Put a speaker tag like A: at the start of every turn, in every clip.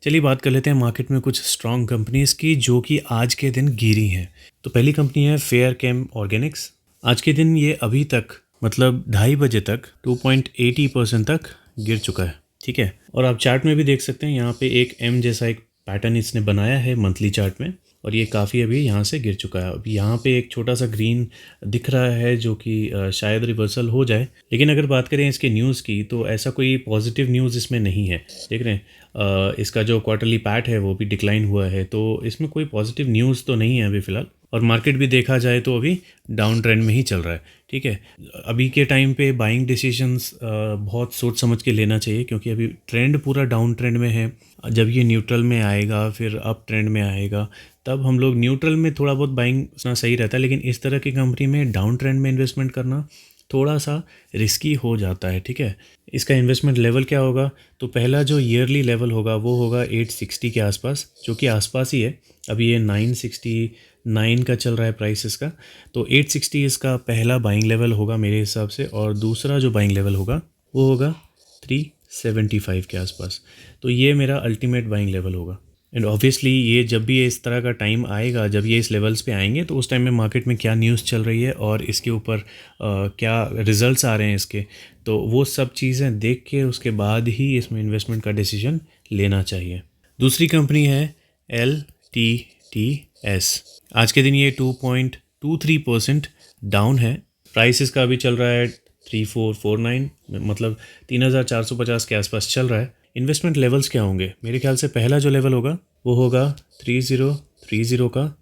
A: चलिए बात कर लेते हैं मार्केट में कुछ स्ट्रॉन्ग कंपनीज़ की जो कि आज के दिन गिरी हैं। तो पहली कंपनी है फेयर केम ऑर्गेनिक्स। आज के दिन ये अभी तक मतलब 2:30 बजे तक 2.80% तक गिर चुका है। ठीक है, और आप चार्ट में भी देख सकते हैं यहाँ पे एक एम जैसा एक पैटर्न इसने बनाया है मंथली चार्ट में, और ये काफ़ी अभी यहाँ से गिर चुका है। अभी यहाँ पे एक छोटा सा ग्रीन दिख रहा है जो कि शायद रिवर्सल हो जाए। लेकिन अगर बात करें इसके न्यूज़ की तो ऐसा कोई पॉजिटिव न्यूज़ इसमें नहीं है। देख रहे हैं इसका जो क्वार्टरली पैट है वो भी डिक्लाइन हुआ है, तो इसमें कोई पॉजिटिव न्यूज़ तो नहीं है अभी फ़िलहाल। और मार्केट भी देखा जाए तो अभी डाउन ट्रेंड में ही चल रहा है। ठीक है, अभी के टाइम पे बाइंग डिसीजंस बहुत सोच समझ के लेना चाहिए, क्योंकि अभी ट्रेंड पूरा डाउन ट्रेंड में है। जब ये न्यूट्रल में आएगा फिर अप ट्रेंड में आएगा, तब हम लोग न्यूट्रल में थोड़ा बहुत बाइंग करना सही रहता है। लेकिन इस तरह की कंपनी में डाउन ट्रेंड में इन्वेस्टमेंट करना थोड़ा सा रिस्की हो जाता है। ठीक है, इसका इन्वेस्टमेंट लेवल क्या होगा, तो पहला जो ईयरली लेवल होगा वो होगा 860 के आसपास, जो कि आसपास ही है। अभी ये 969 का चल रहा है प्राइस इसका, तो 860 इसका पहला बाइंग लेवल होगा मेरे हिसाब से। और दूसरा जो बाइंग लेवल होगा वो होगा 375 के आसपास। तो ये मेरा अल्टीमेट बाइंग लेवल होगा। एंड ऑब्वियसली ये जब भी इस तरह का टाइम आएगा, जब ये इस लेवल्स पे आएंगे, तो उस टाइम में मार्केट में क्या न्यूज़ चल रही है और इसके ऊपर क्या रिजल्ट्स आ रहे हैं इसके, तो वो सब चीज़ें देख के उसके बाद ही इसमें इन्वेस्टमेंट का डिसीजन लेना चाहिए। दूसरी कंपनी है LTTS। आज के दिन ये 2.23% डाउन है। प्राइस इसका अभी चल रहा है 3449, मतलब 3450 के आसपास चल रहा है। इन्वेस्टमेंट लेवल्स क्या होंगे, मेरे ख्याल से पहला जो लेवल होगा वो होगा 3030 का,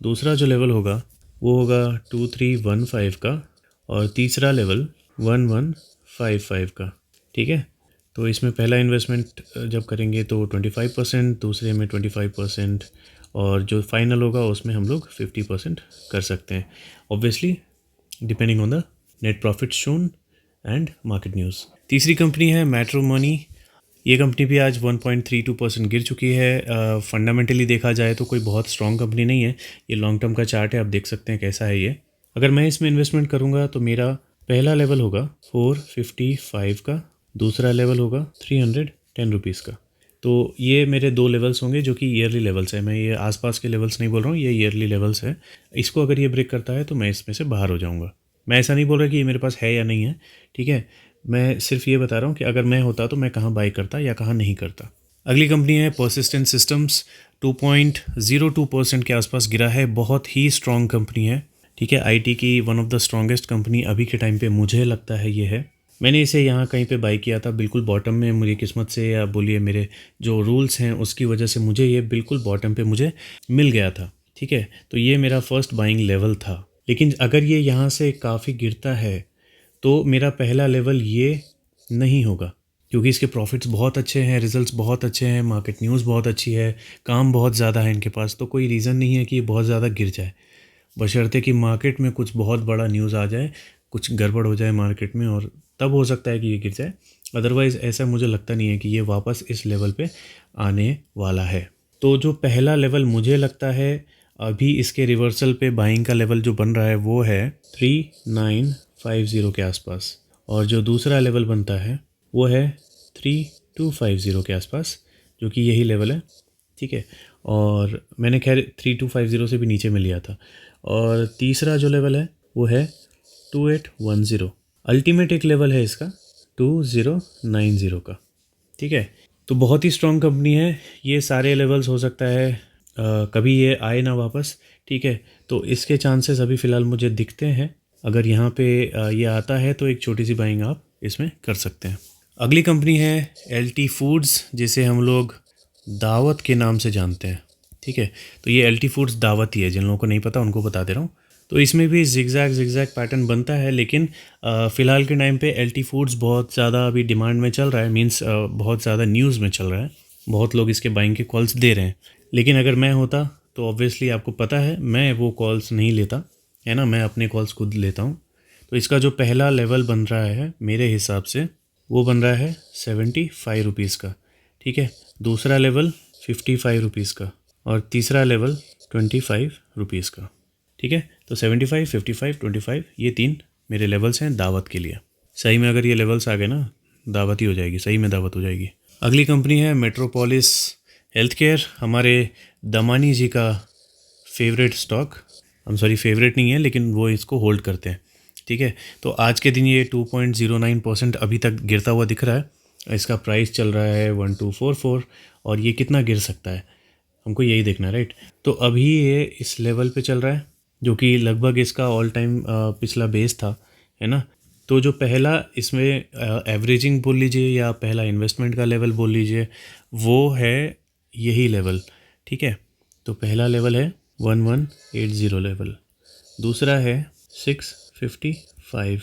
A: दूसरा जो लेवल होगा वो होगा 2315 का, और तीसरा लेवल 1155 का। ठीक है, तो इसमें पहला इन्वेस्टमेंट जब करेंगे तो 25%, दूसरे में 25%, और जो फाइनल होगा उसमें हम लोग 50% कर सकते हैं, obviously depending on the net profit shown and market news. तीसरी कंपनी है मैट्रोमनी। ये कंपनी भी आज 1.32% गिर चुकी है। फंडामेंटली देखा जाए तो कोई बहुत स्ट्रॉन्ग कंपनी नहीं है। ये लॉन्ग टर्म का चार्ट है, आप देख सकते हैं कैसा है ये। अगर मैं इसमें इन्वेस्टमेंट करूँगा तो मेरा पहला लेवल होगा 455 का, दूसरा लेवल होगा 310 रुपीज़ का। तो ये मेरे दो लेवल्स होंगे जो कि ईयरली लेवल्स है। मैं ये आसपास के लेवल्स नहीं बोल रहा हूँ, ये ईयरली लेवल्स है। इसको अगर ये ब्रेक करता है तो मैं इसमें से बाहर हो जाऊँगा। मैं ऐसा नहीं बोल रहा कि ये मेरे पास है या नहीं है, ठीक है। मैं सिर्फ ये बता रहा हूँ कि अगर मैं होता तो मैं कहाँ बाई करता या कहाँ नहीं करता। अगली कंपनी है पर्सिस्टेंट सिस्टम्स। 2.02% के आसपास गिरा है। बहुत ही स्ट्रॉन्ग कंपनी है, ठीक है। आईटी की one of the strongest company अभी के टाइम पे मुझे लगता है ये है। मैंने इसे यहाँ कहीं पे बाई किया था, बिल्कुल बॉटम में। मेरी किस्मत से या बोलिए मेरे जो रूल्स हैं उसकी वजह से मुझे ये बिल्कुल बॉटम पे मुझे मिल गया था, ठीक है। तो ये मेरा फर्स्ट बाइंग लेवल था। लेकिन अगर ये यहाँ से काफ़ी गिरता है तो मेरा पहला लेवल ये नहीं होगा, क्योंकि इसके प्रॉफिट्स बहुत अच्छे हैं, रिजल्ट्स बहुत अच्छे हैं, मार्केट न्यूज़ बहुत अच्छी है, काम बहुत ज़्यादा है इनके पास। तो कोई रीज़न नहीं है कि ये बहुत ज़्यादा गिर जाए, बशर्ते कि मार्केट में कुछ बहुत बड़ा न्यूज़ आ जाए, कुछ गड़बड़ हो जाए मार्केट में, और तब हो सकता है कि ये गिर जाए। अदरवाइज़ ऐसा मुझे लगता नहीं है कि ये वापस इस लेवल पे आने वाला है। तो जो पहला लेवल मुझे लगता है अभी इसके रिवर्सल पे बाइंग का लेवल जो बन रहा है वो है 3950 के आसपास, और जो दूसरा लेवल बनता है वो है 3250 के आसपास, जो कि यही लेवल है, ठीक है। और मैंने खैर 3250 से भी नीचे में लिया था। और तीसरा जो लेवल है वो है 2810। अल्टीमेट एक लेवल है इसका 2090 का, ठीक है। तो बहुत ही स्ट्रॉन्ग कंपनी है। ये सारे लेवल्स हो सकता है कभी ये आए ना वापस, ठीक है। तो इसके चांसेस अभी फ़िलहाल मुझे दिखते हैं। अगर यहाँ पे ये आता है तो एक छोटी सी बाइंग आप इसमें कर सकते हैं। अगली कंपनी है LT फूड्स, जिसे हम लोग दावत के नाम से जानते हैं, ठीक है। तो ये LT फूड्स दावत ही है, जिन लोगों को नहीं पता उनको बता दे रहा हूँ। तो इसमें भी जिगजैग पैटर्न बनता है, लेकिन फ़िलहाल के टाइम पे LT फूड्स बहुत ज़्यादा अभी डिमांड में चल रहा है। मींस बहुत ज़्यादा न्यूज़ में चल रहा है, बहुत लोग इसके बाइंग के कॉल्स दे रहे हैं। लेकिन अगर मैं होता तो ऑब्वियसली आपको पता है मैं वो कॉल्स नहीं लेता, है ना। मैं अपने कॉल्स खुद लेता हूँ। तो इसका जो पहला लेवल बन रहा है मेरे हिसाब से वो बन रहा है 75 रुपीज़ का, ठीक है। दूसरा लेवल 55 रुपीज़ का, और तीसरा लेवल 25 रुपीज़ का, ठीक है। तो 75, 55, 25 ये तीन मेरे लेवल्स हैं दावत के लिए। सही में अगर ये लेवल्स आ गए ना, दावत ही हो जाएगी, सही में दावत हो जाएगी। अगली कंपनी है मेट्रोपोलिस हेल्थ केयर हमारे दमानी जी का फेवरेट स्टॉक, फेवरेट नहीं है लेकिन वो इसको होल्ड करते हैं, ठीक है। तो आज के दिन ये 2.09% अभी तक गिरता हुआ दिख रहा है। इसका प्राइस चल रहा है 1244 और ये कितना गिर सकता है हमको यही देखना है, राइट। तो अभी ये इस लेवल पे चल रहा है जो कि लगभग इसका ऑल टाइम पिछला बेस था, है ना। तो जो पहला इसमें एवरेजिंग बोल लीजिए या पहला इन्वेस्टमेंट का लेवल बोल लीजिए, वो है यही लेवल, ठीक है। तो पहला लेवल है 1180 लेवल, दूसरा है 655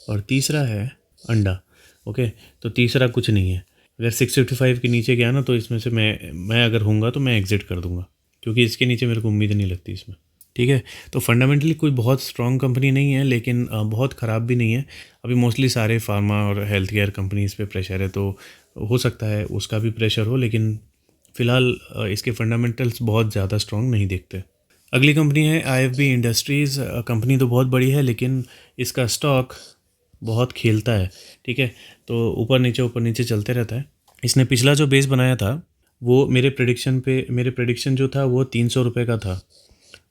A: और तीसरा है अंडा, ओके। तो तीसरा कुछ नहीं है। अगर 655 के नीचे गया ना तो इसमें से मैं अगर होऊंगा तो मैं एग्ज़िट कर दूंगा, क्योंकि इसके नीचे मेरे को उम्मीद नहीं लगती इसमें, ठीक है। तो फंडामेंटली कोई बहुत स्ट्रॉन्ग कंपनी नहीं है लेकिन बहुत ख़राब भी नहीं है। अभी मोस्टली सारे फार्मा और हेल्थ केयर कंपनीज़ पे प्रेशर है, तो हो सकता है उसका भी प्रेशर हो, लेकिन फ़िलहाल इसके फंडामेंटल्स बहुत ज़्यादा स्ट्रॉन्ग नहीं दिखते। अगली कंपनी है आईएफबी इंडस्ट्रीज़। कंपनी तो बहुत बड़ी है लेकिन इसका स्टॉक बहुत खेलता है, ठीक है। तो ऊपर नीचे चलते रहता है। इसने पिछला जो बेस बनाया था वो मेरे प्रेडिक्शन जो था वो 300 रुपये का था,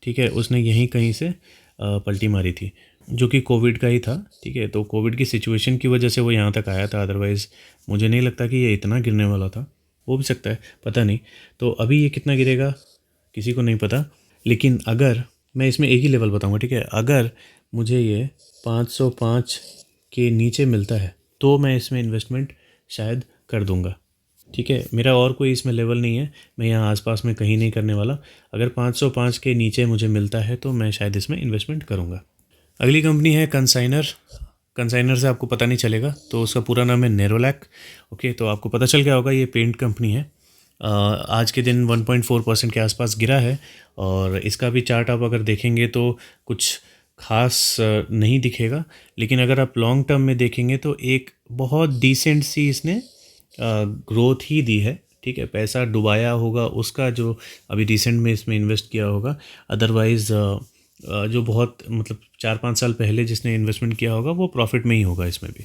A: ठीक है। उसने यहीं कहीं से पलटी मारी थी, जो कि कोविड का ही था, ठीक है। तो कोविड की सिचुएशन की वजह से वो यहाँ तक आया था, अदरवाइज़ मुझे नहीं लगता कि ये इतना गिरने वाला था। हो भी सकता है, पता नहीं। तो अभी ये कितना गिरेगा किसी को नहीं पता, लेकिन अगर मैं इसमें एक ही लेवल बताऊंगा, ठीक है। अगर मुझे ये 505 के नीचे मिलता है तो मैं इसमें इन्वेस्टमेंट शायद कर दूंगा, ठीक है। मेरा और कोई इसमें लेवल नहीं है, मैं यहाँ आसपास में कहीं नहीं करने वाला। अगर 505 के नीचे मुझे मिलता है तो मैं शायद इसमें इन्वेस्टमेंट करूँगा। अगली कंपनी है कंसाइनर। कंसाइनर से आपको पता नहीं चलेगा, तो उसका पूरा नाम है नेरोलैक, ओके। तो आपको पता चल गया होगा, ये पेंट कंपनी है। आज के दिन 1.4% के आसपास गिरा है और इसका भी चार्ट आप अगर देखेंगे तो कुछ खास नहीं दिखेगा, लेकिन अगर आप लॉन्ग टर्म में देखेंगे तो एक बहुत डिसेंट सी इसने ग्रोथ ही दी है, ठीक है। पैसा डुबाया होगा उसका जो अभी रिसेंट में इसमें इन्वेस्ट किया होगा, अदरवाइज़ जो बहुत मतलब 4-5 साल पहले जिसने इन्वेस्टमेंट किया होगा वो प्रॉफिट में ही होगा इसमें भी।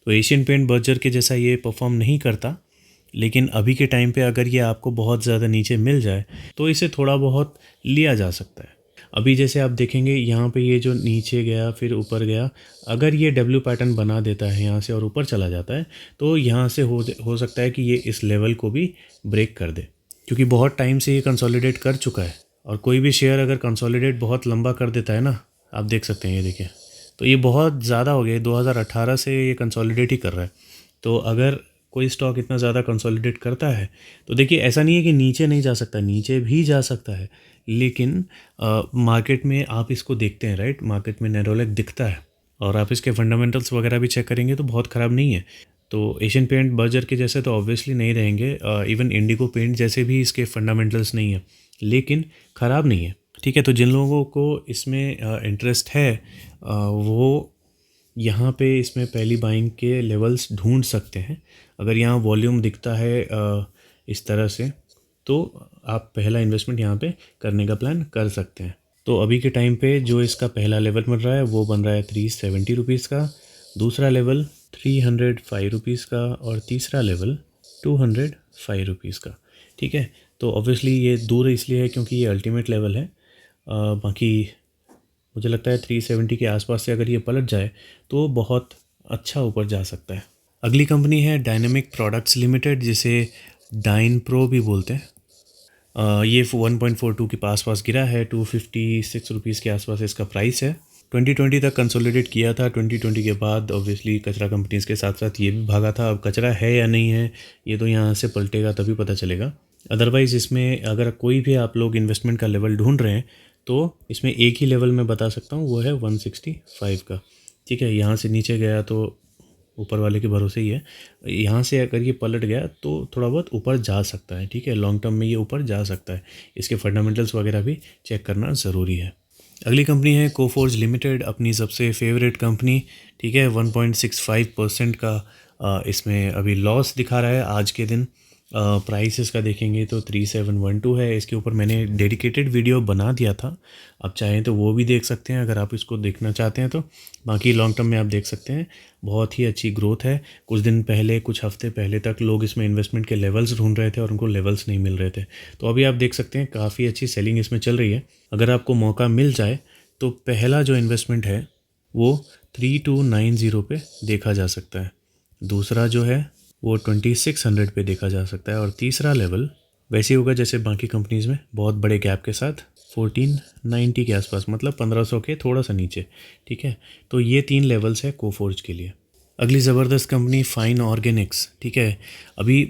A: तो एशियन पेंट बर्जर के जैसा ये परफॉर्म नहीं करता, लेकिन अभी के टाइम पे अगर ये आपको बहुत ज़्यादा नीचे मिल जाए तो इसे थोड़ा बहुत लिया जा सकता है। अभी जैसे आप देखेंगे यहाँ पे ये जो नीचे गया फिर ऊपर गया, अगर ये डब्ल्यू पैटर्न बना देता है यहाँ से और ऊपर चला जाता है तो यहाँ से हो सकता है कि ये इस लेवल को भी ब्रेक कर दे, क्योंकि बहुत टाइम से ये कंसोलिडेट कर चुका है। और कोई भी शेयर अगर कंसोलिडेट बहुत लंबा कर देता है ना, आप देख सकते हैं, ये देखिए, तो ये बहुत ज़्यादा हो गया। 2018 से ये कंसोलिडेट ही कर रहा है। तो अगर कोई स्टॉक इतना ज़्यादा कंसोलिडेट करता है तो देखिए, ऐसा नहीं है कि नीचे नहीं जा सकता, नीचे भी जा सकता है, लेकिन मार्केट में आप इसको देखते हैं, राइट। मार्केट में नेरोलैक दिखता है और आप इसके फंडामेंटल्स वगैरह भी चेक करेंगे तो बहुत ख़राब नहीं है। तो एशियन पेंट बर्जर के जैसे तो ऑब्वियसली नहीं रहेंगे, इवन इंडिगो पेंट जैसे भी इसके फंडामेंटल्स नहीं है, लेकिन ख़राब नहीं है, ठीक है। तो जिन लोगों को इसमें इंटरेस्ट है वो यहाँ पे इसमें पहली बाइंग के लेवल्स ढूंढ सकते हैं। अगर यहाँ वॉल्यूम दिखता है इस तरह से, तो आप पहला इन्वेस्टमेंट यहाँ पे करने का प्लान कर सकते हैं। तो अभी के टाइम पे जो इसका पहला लेवल बन रहा है वो बन रहा है 370 रुपीज़ का, दूसरा लेवल 305 रुपीज़ का और तीसरा लेवल 205 रुपीज़ का, ठीक है। तो ऑब्वियसली ये दूर इसलिए है क्योंकि ये अल्टीमेट लेवल है। बाकी मुझे लगता है 370 के आसपास से अगर ये पलट जाए तो बहुत अच्छा ऊपर जा सकता है। अगली कंपनी है डायनेमिक प्रोडक्ट्स लिमिटेड, जिसे डाइन प्रो भी बोलते हैं। ये 1.42 के पास गिरा है, 256 रुपीज़ के आसपास इसका प्राइस है। 2020 तक कंसोलिडेट किया था। 2020 के बाद ऑब्वियसली कचरा कंपनीज़ के साथ साथ ये भी भागा था। अब कचरा है या नहीं है ये तो यहाँ से पलटेगा तभी पता चलेगा। अदरवाइज़ इसमें अगर कोई भी आप लोग इन्वेस्टमेंट का लेवल ढूंढ रहे हैं तो इसमें एक ही लेवल मैं बता सकता हूँ, वो है 165 का, ठीक है। यहाँ से नीचे गया तो ऊपर वाले के भरोसे ही है। यहाँ से अगर ये पलट गया तो थोड़ा बहुत ऊपर जा सकता है, ठीक है। लॉन्ग टर्म में ये ऊपर जा सकता है। इसके फंडामेंटल्स वगैरह भी चेक करना ज़रूरी है। अगली कंपनी है कोफोर्ज लिमिटेड, अपनी सबसे फेवरेट कंपनी, ठीक है। 1.65% का इसमें अभी लॉस दिखा रहा है आज के दिन। प्राइस इसका देखेंगे तो 3712 है। इसके ऊपर मैंने डेडिकेटेड वीडियो बना दिया था, आप चाहें तो वो भी देख सकते हैं अगर आप इसको देखना चाहते हैं तो। बाकी लॉन्ग टर्म में आप देख सकते हैं बहुत ही अच्छी ग्रोथ है। कुछ दिन पहले, कुछ हफ्ते पहले तक लोग इसमें इन्वेस्टमेंट के लेवल्स ढूंढ रहे थे और उनको लेवल्स नहीं मिल रहे थे, तो अभी आप देख सकते हैं काफ़ी अच्छी सेलिंग इसमें चल रही है। अगर आपको मौका मिल जाए तो पहला जो इन्वेस्टमेंट है वो 3290 पे देखा जा सकता है, दूसरा जो है वो 2600 पे देखा जा सकता है, और तीसरा लेवल वैसे होगा जैसे बाकी कंपनीज़ में बहुत बड़े गैप के साथ 1490 के आसपास, मतलब 1500 के थोड़ा सा नीचे। ठीक है, तो ये 3 लेवल्स है कोफोर्ज के लिए। अगली ज़बरदस्त कंपनी फाइन ऑर्गेनिक्स। ठीक है, अभी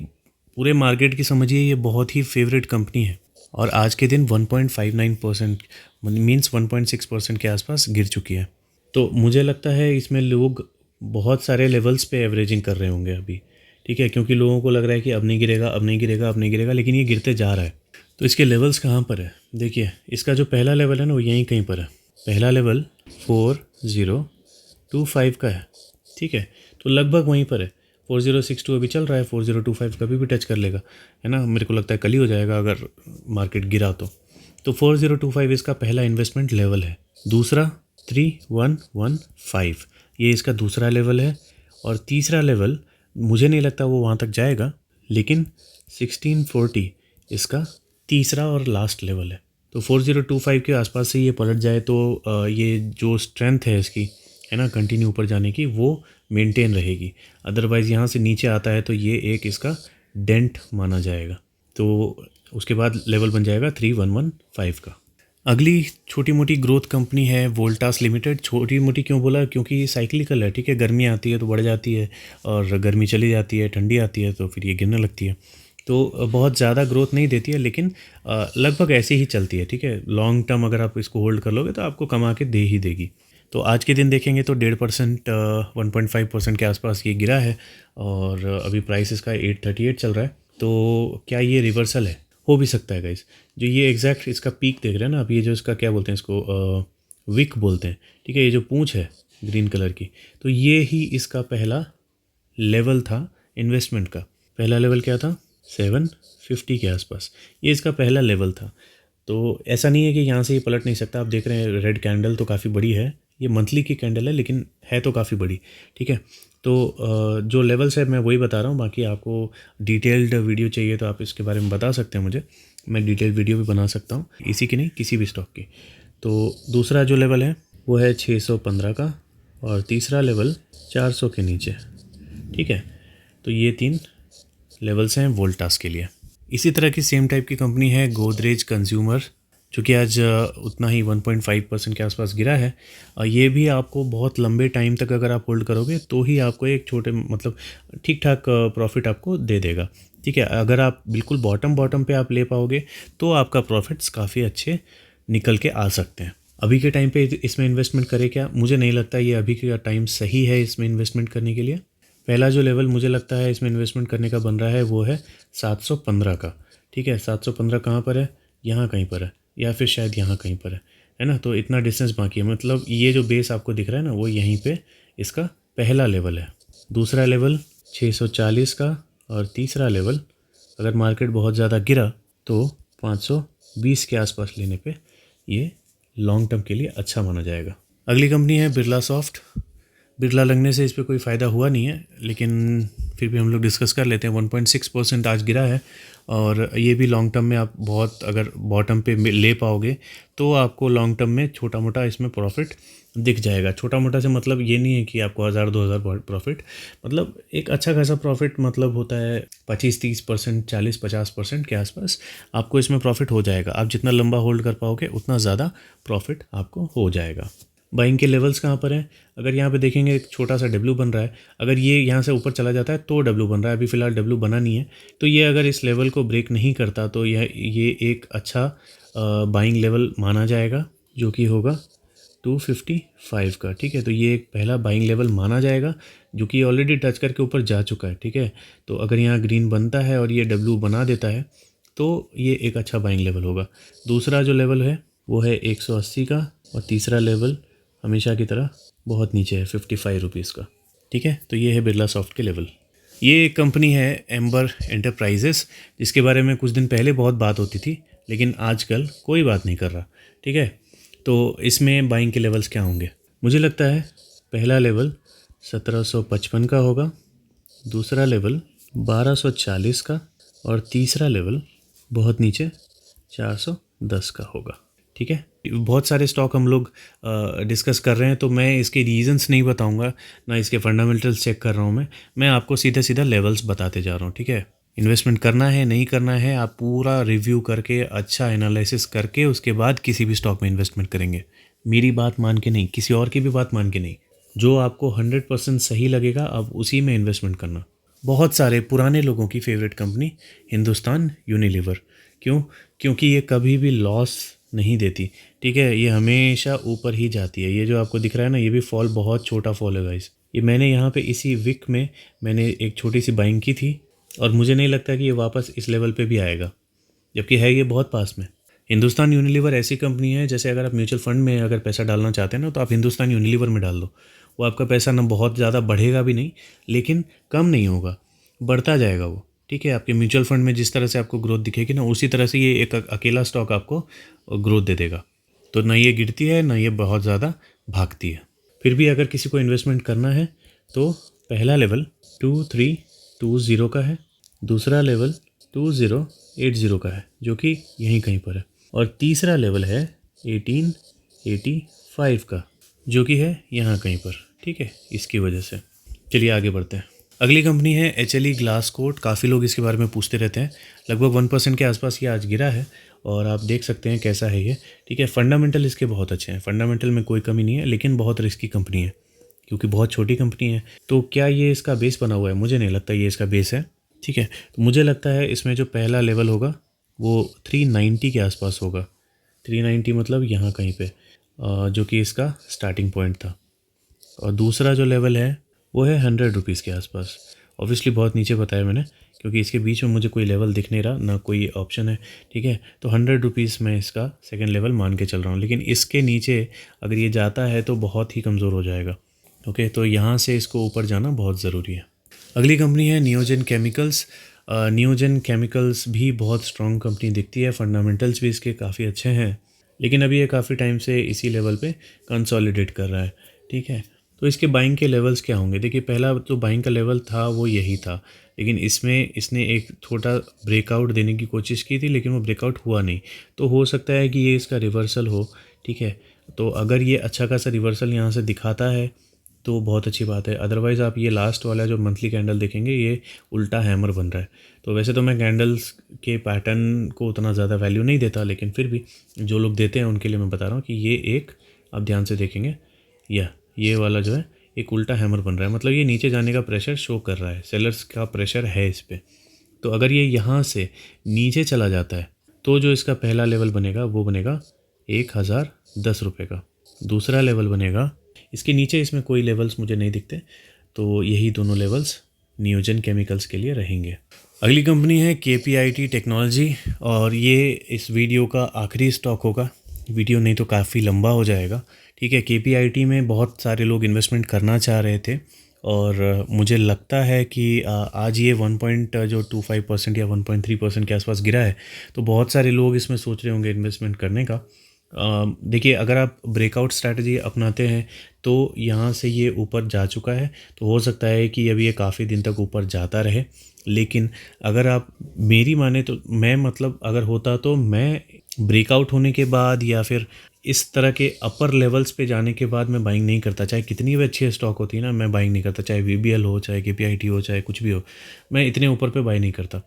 A: पूरे मार्केट की समझिए ये बहुत ही फेवरेट कंपनी है, और आज के दिन 1.59% मीन्स 1.6% के आसपास गिर चुकी है। तो मुझे लगता है इसमें लोग बहुत सारे लेवल्स पे एवरेजिंग कर रहे होंगे अभी। ठीक है, क्योंकि लोगों को लग रहा है कि अब नहीं गिरेगा, अब नहीं गिरेगा, अब नहीं गिरेगा, लेकिन ये गिरते जा रहा है। तो इसके लेवल्स कहाँ पर है देखिए, इसका जो पहला लेवल है ना वो यहीं कहीं पर है। पहला लेवल 4025 का है। ठीक है, तो लगभग वहीं पर है। 4062 अभी चल रहा है, 4025 कभी भी टच कर लेगा, है ना। मेरे को लगता है कल ही हो जाएगा अगर मार्केट गिरा तो 4025 इसका पहला इन्वेस्टमेंट लेवल है। दूसरा 3115 ये इसका दूसरा लेवल है, और तीसरा लेवल मुझे नहीं लगता वो वहाँ तक जाएगा, लेकिन 1640 इसका तीसरा और लास्ट लेवल है। तो 4025 के आसपास से ये पलट जाए तो ये जो स्ट्रेंथ है इसकी, है ना, कंटिन्यू ऊपर जाने की, वो मेंटेन रहेगी। अदरवाइज़ यहाँ से नीचे आता है तो ये एक इसका डेंट माना जाएगा, तो उसके बाद लेवल बन जाएगा 3115 का। अगली छोटी मोटी ग्रोथ कंपनी है वोल्टास लिमिटेड। छोटी मोटी क्यों बोला, क्योंकि साइक्लिकल है। ठीक है, गर्मी आती है तो बढ़ जाती है, और गर्मी चली जाती है, ठंडी आती है तो फिर ये गिरने लगती है। तो बहुत ज़्यादा ग्रोथ नहीं देती है, लेकिन लगभग ऐसे ही चलती है। ठीक है, लॉन्ग टर्म अगर आप इसको होल्ड कर लोगे तो आपको कमा के दे ही देगी। तो आज के दिन देखेंगे तो 1.5% 1.5% के आसपास ये गिरा है, और अभी प्राइस इसका 838 चल रहा है। तो क्या ये रिवर्सल है? हो भी सकता है गाइस। जो ये एग्जैक्ट इसका पीक देख रहे हैं ना, अब ये जो इसका क्या बोलते हैं इसको, विक बोलते हैं। ठीक है, ये जो पूंछ है ग्रीन कलर की, तो ये ही इसका पहला लेवल था इन्वेस्टमेंट का। पहला लेवल क्या था? 750 के आसपास, ये इसका पहला लेवल था। तो ऐसा नहीं है कि यहाँ से ये पलट नहीं सकता। आप देख रहे हैं रेड कैंडल तो काफ़ी बड़ी है, ये मंथली की कैंडल है लेकिन है तो काफ़ी बड़ी। ठीक है, तो जो लेवल्स है मैं वही बता रहा हूँ। बाकी आपको डिटेल्ड वीडियो चाहिए तो आप इसके बारे में बता सकते हैं मुझे, मैं डिटेल वीडियो भी बना सकता हूँ, इसी की नहीं किसी भी स्टॉक की। तो दूसरा जो लेवल है वो है 615 का, और तीसरा लेवल 400 के नीचे। ठीक है, तो ये 3 लेवल्स हैं वोल्टास के लिए। इसी तरह की सेम टाइप की कंपनी है गोदरेज कंज्यूमर, जो कि आज उतना ही 1.5% के आसपास गिरा है। ये भी आपको बहुत लंबे टाइम तक अगर आप होल्ड करोगे तो ही आपको एक छोटे मतलब ठीक ठाक प्रॉफिट आपको दे देगा। ठीक है, अगर आप बिल्कुल बॉटम पे आप ले पाओगे तो आपका प्रॉफिट्स काफ़ी अच्छे निकल के आ सकते हैं। अभी के टाइम पे इसमें इन्वेस्टमेंट करें क्या? मुझे नहीं लगता ये अभी का टाइम सही है इसमें इन्वेस्टमेंट करने के लिए। पहला जो लेवल मुझे लगता है इसमें इन्वेस्टमेंट करने का बन रहा है वो है 715 का। ठीक है, 715 कहाँ पर है? यहाँ कहीं पर है, या फिर शायद यहाँ कहीं पर है ना। तो इतना डिस्टेंस बाकी है, मतलब ये जो बेस आपको दिख रहा है ना वो यहीं पे इसका पहला लेवल है। दूसरा लेवल 640 का, और तीसरा लेवल अगर मार्केट बहुत ज़्यादा गिरा तो 520 के आसपास लेने पे ये लॉन्ग टर्म के लिए अच्छा माना जाएगा। अगली कंपनी है बिरला सॉफ्ट। बिरला लगने से इस पर कोई फ़ायदा हुआ नहीं है, लेकिन फिर भी हम लोग डिस्कस कर लेते हैं। 1.6% आज गिरा है, और ये भी लॉन्ग टर्म में आप बहुत अगर बॉटम पे ले पाओगे तो आपको लॉन्ग टर्म में छोटा मोटा इसमें प्रॉफिट दिख जाएगा। छोटा मोटा से मतलब ये नहीं है कि आपको 1000-2000 प्रॉफिट, मतलब एक अच्छा खासा प्रॉफिट मतलब होता है 25-30%, 40-50% के आसपास आपको इसमें प्रॉफिट हो जाएगा। आप जितना लंबा होल्ड कर पाओगे उतना ज़्यादा प्रॉफिट आपको हो जाएगा। बाइंग के लेवल्स कहाँ पर हैं? अगर यहाँ पे देखेंगे एक छोटा सा डब्ल्यू बन रहा है, अगर ये यहाँ से ऊपर चला जाता है तो डब्ल्यू बन रहा है। अभी फ़िलहाल डब्ल्यू बना नहीं है, तो ये अगर इस लेवल को ब्रेक नहीं करता तो ये एक अच्छा बाइंग लेवल माना जाएगा, जो कि होगा 255 का। ठीक है, तो ये एक पहला बाइंग लेवल माना जाएगा, जो कि ऑलरेडी टच करके ऊपर जा चुका है। ठीक है, तो अगर यहाँ ग्रीन बनता है और ये डब्ल्यू बना देता है तो ये एक अच्छा बाइंग लेवल होगा। दूसरा जो लेवल है वो है 180 का, और तीसरा लेवल हमेशा की तरह बहुत नीचे है 55 रुपीज़ का। ठीक है, तो ये है बिरला सॉफ्ट के लेवल। ये एक कंपनी है एम्बर एंटरप्राइजेस, जिसके बारे में कुछ दिन पहले बहुत बात होती थी, लेकिन आजकल कोई बात नहीं कर रहा। ठीक है, तो इसमें बाइंग के लेवल्स क्या होंगे? मुझे लगता है पहला लेवल 1755 का होगा, दूसरा लेवल 1240 का, और तीसरा लेवल बहुत नीचे 410 का होगा। ठीक है, बहुत सारे स्टॉक हम लोग डिस्कस कर रहे हैं, तो मैं इसके रीजंस नहीं बताऊंगा, ना इसके फंडामेंटल्स चेक कर रहा हूं। मैं आपको सीधा सीधा लेवल्स बताते जा रहा हूं। ठीक है, इन्वेस्टमेंट करना है नहीं करना है, आप पूरा रिव्यू करके अच्छा एनालिसिस करके उसके बाद किसी भी स्टॉक में इन्वेस्टमेंट करेंगे। मेरी बात मान के नहीं, किसी और की भी बात मान के नहीं, जो आपको 100% सही लगेगा आप उसी में इन्वेस्टमेंट करना। बहुत सारे पुराने लोगों की फेवरेट कंपनी हिंदुस्तान यूनिलीवर। क्यों? क्योंकि ये कभी भी लॉस नहीं देती। ठीक है, ये हमेशा ऊपर ही जाती है। ये जो आपको दिख रहा है ना, ये भी फॉल बहुत छोटा फॉल है गाइस। ये मैंने यहाँ पे इसी वीक में मैंने एक छोटी सी बाइंग की थी, और मुझे नहीं लगता कि ये वापस इस लेवल पे भी आएगा, जबकि है ये बहुत पास में। हिंदुस्तान यूनिलीवर ऐसी कंपनी है, जैसे अगर आप म्यूचुअल फंड में अगर पैसा डालना चाहते हैं ना, तो आप हिंदुस्तान यूनिलीवर में डाल दो। वो आपका पैसा ना बहुत ज़्यादा बढ़ेगा भी नहीं, लेकिन कम नहीं होगा, बढ़ता जाएगा वो। ठीक है, आपके म्यूचुअल फंड में जिस तरह से आपको ग्रोथ दिखेगी ना, उसी तरह से ये एक अकेला स्टॉक आपको ग्रोथ दे देगा। तो ना ये गिरती है, ना ये बहुत ज़्यादा भागती है। फिर भी अगर किसी को इन्वेस्टमेंट करना है तो पहला लेवल 2320 का है, दूसरा लेवल 2080 का है, जो कि यहीं कहीं पर है, और तीसरा लेवल है 1885 का, जो कि है यहाँ कहीं पर। ठीक है, इसकी वजह से चलिए आगे बढ़ते हैं। अगली कंपनी है HLE ग्लास कोट। काफ़ी लोग इसके बारे में पूछते रहते हैं। लगभग 1% के आसपास ये आज गिरा है, और आप देख सकते हैं कैसा है ये। ठीक है, फंडामेंटल इसके बहुत अच्छे हैं, फंडामेंटल में कोई कमी नहीं है, लेकिन बहुत रिस्की कंपनी है क्योंकि बहुत छोटी कंपनी है। तो क्या ये इसका बेस बना हुआ है? मुझे नहीं लगता ये इसका बेस है। ठीक है, तो मुझे लगता है इसमें जो पहला लेवल होगा वो 390 के आसपास होगा। 390 मतलब यहाँ कहीं पे, जो कि इसका स्टार्टिंग पॉइंट था। और दूसरा जो लेवल है वो है 100 रुपीज़ के आसपास। ऑब्वियसली बहुत नीचे बताया मैंने, क्योंकि इसके बीच में मुझे कोई लेवल दिख नहीं रहा, ना कोई ऑप्शन है। ठीक है, तो 100 रुपीज़ में इसका सेकंड लेवल मान के चल रहा हूँ, लेकिन इसके नीचे अगर ये जाता है तो बहुत ही कमज़ोर हो जाएगा। ओके, तो यहाँ से इसको ऊपर जाना बहुत ज़रूरी है। अगली कंपनी है नियोजन केमिकल्स। नियोजन केमिकल्स भी बहुत स्ट्रॉन्ग कंपनी दिखती है, फंडामेंटल्स भी इसके काफ़ी अच्छे हैं, लेकिन अभी ये काफ़ी टाइम से इसी लेवल पे कंसोलिडेट कर रहा है। ठीक है, तो इसके बाइंग के लेवल्स क्या होंगे? देखिए, पहला जो बाइंग का लेवल था वो यही था, लेकिन इसमें इसने एक छोटा ब्रेकआउट देने की कोशिश की थी, लेकिन वो ब्रेकआउट हुआ नहीं। तो हो सकता है कि ये इसका रिवर्सल हो। ठीक है, तो अगर ये अच्छा खासा रिवर्सल यहाँ से दिखाता है तो बहुत अच्छी बात है। अदरवाइज़ आप ये लास्ट वाला जो मंथली कैंडल देखेंगे, ये उल्टा हैमर बन रहा है। तो वैसे तो मैं कैंडल्स के पैटर्न को उतना ज़्यादा वैल्यू नहीं देता, लेकिन फिर भी जो लोग देते हैं उनके लिए मैं बता रहा हूँ कि ये एक, आप ध्यान से देखेंगे, ये वाला जो है एक उल्टा हैमर बन रहा है, मतलब ये नीचे जाने का प्रेशर शो कर रहा है, सेलर्स का प्रेशर है इस पर। तो अगर ये यहाँ से नीचे चला जाता है तो जो इसका पहला लेवल बनेगा वो बनेगा 1010 रुपये का। दूसरा लेवल बनेगा, इसके नीचे इसमें कोई लेवल्स मुझे नहीं दिखते, तो यही दोनों लेवल्स नियोजन केमिकल्स के लिए रहेंगे। अगली कंपनी है KPIT टेक्नोलॉजी, और ये इस वीडियो का आखिरी स्टॉक होगा। वीडियो नहीं तो काफ़ी लंबा हो जाएगा। ठीक है, KPIT में बहुत सारे लोग इन्वेस्टमेंट करना चाह रहे थे, और मुझे लगता है कि आज ये 1.25% या 1.3% के आसपास गिरा है, तो बहुत सारे लोग इसमें सोच रहे होंगे इन्वेस्टमेंट करने का। देखिए, अगर आप ब्रेकआउट स्ट्रैटेजी अपनाते हैं तो यहाँ से ये ऊपर जा चुका है, तो हो सकता है कि अभी ये काफ़ी दिन तक ऊपर जाता रहे। लेकिन अगर आप मेरी माने तो मैं, मतलब अगर होता तो मैं ब्रेकआउट होने के बाद या फिर इस तरह के अपर लेवल्स पे जाने के बाद मैं बाइंग नहीं करता। चाहे कितनी भी अच्छी स्टॉक होती है ना, मैं बाइंग नहीं करता। चाहे VBL हो, चाहे KPIT हो, चाहे कुछ भी हो, मैं इतने ऊपर पे बाई नहीं करता।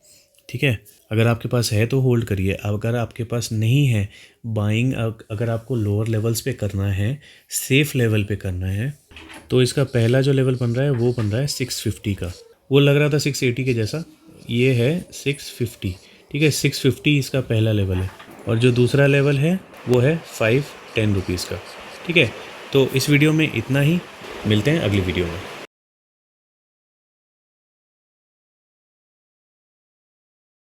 A: ठीक है, अगर आपके पास है तो होल्ड करिए, अगर आपके पास नहीं है बाइंग, अगर आपको लोअर लेवल्स पे करना है, सेफ लेवल पे करना है, तो इसका पहला जो लेवल बन रहा है वो बन रहा है 650 का। वो लग रहा था 680 के जैसा, ये है 650। ठीक है, 650 इसका पहला लेवल है, और जो दूसरा लेवल है वो है 510 रुपीज़ का। ठीक है, तो इस वीडियो में इतना ही, मिलते हैं अगली वीडियो में।